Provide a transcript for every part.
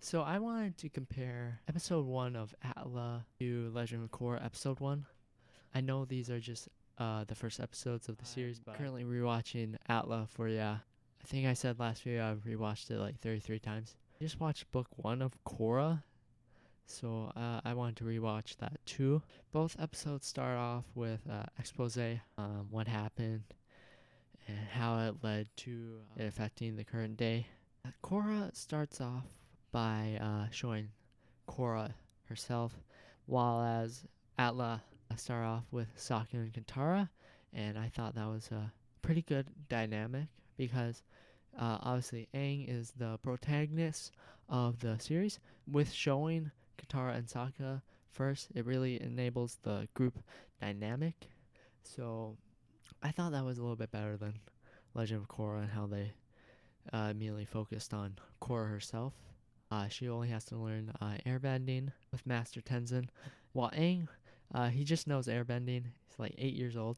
So I wanted to compare episode 1 of ATLA to Legend of Korra episode 1. I know these are just the first episodes of the series, but I'm currently rewatching ATLA for, I think I said last video I've rewatched it like 33 times. I just watched book 1 of Korra, so I wanted to rewatch that too. Both episodes start off with expose, what happened and how it led to it affecting the current day. Korra starts off by showing Korra herself, while as ATLA start off with Sokka and Katara, and I thought that was a pretty good dynamic because obviously Aang is the protagonist of the series. With showing Katara and Sokka first, it really enables the group dynamic. So I thought that was a little bit better than Legend of Korra and how they immediately focused on Korra herself. She only has to learn airbending with Master Tenzin, while Aang, he just knows airbending. He's like 8 years old.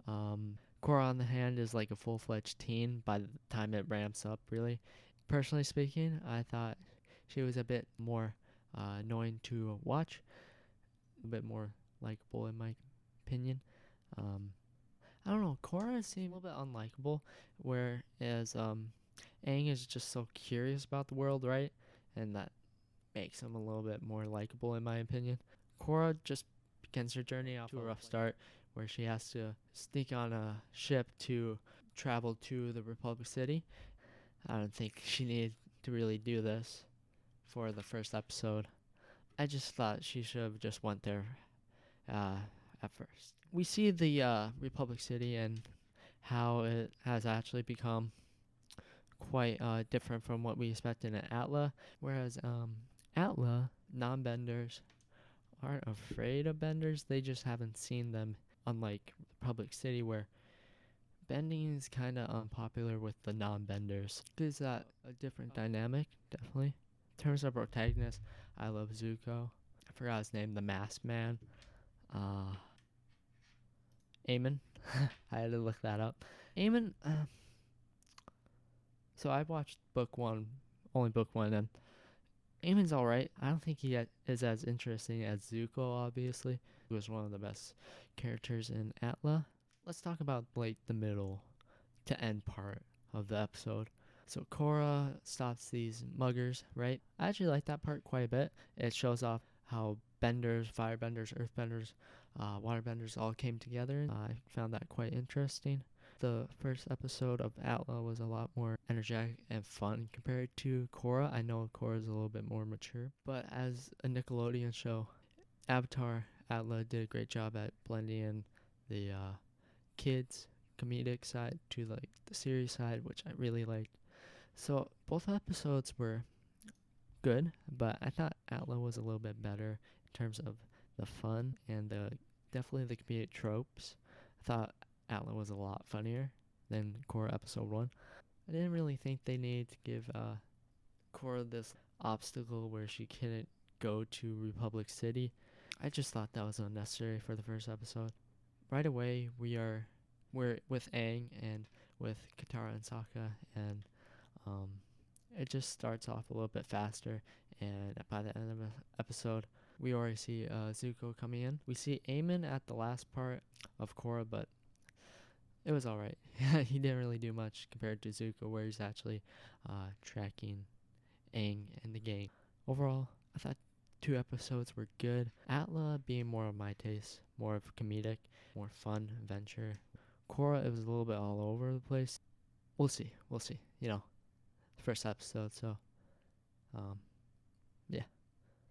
Korra, on the hand, is like a full-fledged teen by the time it ramps up, really. Personally speaking, I thought she was a bit more annoying to watch, a bit more likable in my opinion. I don't know, Korra seemed a little bit unlikable, whereas Aang is just so curious about the world, right? And that makes him a little bit more likable in my opinion. Korra just begins her journey off to a rough start where she has to sneak on a ship to travel to the Republic City. I don't think she needed to really do this for the first episode. I just thought she should have just went there at first. We see the Republic City and how it has actually become quite different from what we expected in ATLA. Whereas ATLA, non-benders aren't afraid of benders. They just haven't seen them, unlike Republic City, where bending is kind of unpopular with the non-benders. Gives that a different dynamic, definitely. In terms of protagonists, I love Zuko. I forgot his name, the masked man. Eamon. I had to look that up. Eamon, so I watched book 1, only book 1, and Eamon's alright. I don't think he is as interesting as Zuko, obviously. He was one of the best characters in ATLA. Let's talk about like the middle to end part of the episode. So Korra stops these muggers, right? I actually like that part quite a bit. It shows off how benders, firebenders, earthbenders, waterbenders all came together. I found that quite interesting. The first episode of ATLA was a lot more energetic and fun compared to Korra. I know Korra is a little bit more mature, but as a Nickelodeon show, Avatar ATLA did a great job at blending in the kids comedic side to like the serious side, which I really liked. So both episodes were good, but I thought ATLA was a little bit better in terms of the fun and definitely the comedic tropes. I thought ATLA was a lot funnier than Korra episode 1. I didn't really think they needed to give Korra this obstacle where she couldn't go to Republic City. I just thought that was unnecessary for the first episode. Right away, we're with Aang and with Katara and Sokka, and it just starts off a little bit faster, and by the end of the episode, we already see Zuko coming in. We see Eamon at the last part of Korra, but it was alright. He didn't really do much compared to Zuko, where he's actually tracking Aang and the gang. Overall, I thought 2 episodes were good. ATLA being more of my taste, more of comedic, more fun adventure. Korra, it was a little bit all over the place. We'll see. You know, first episode, so yeah.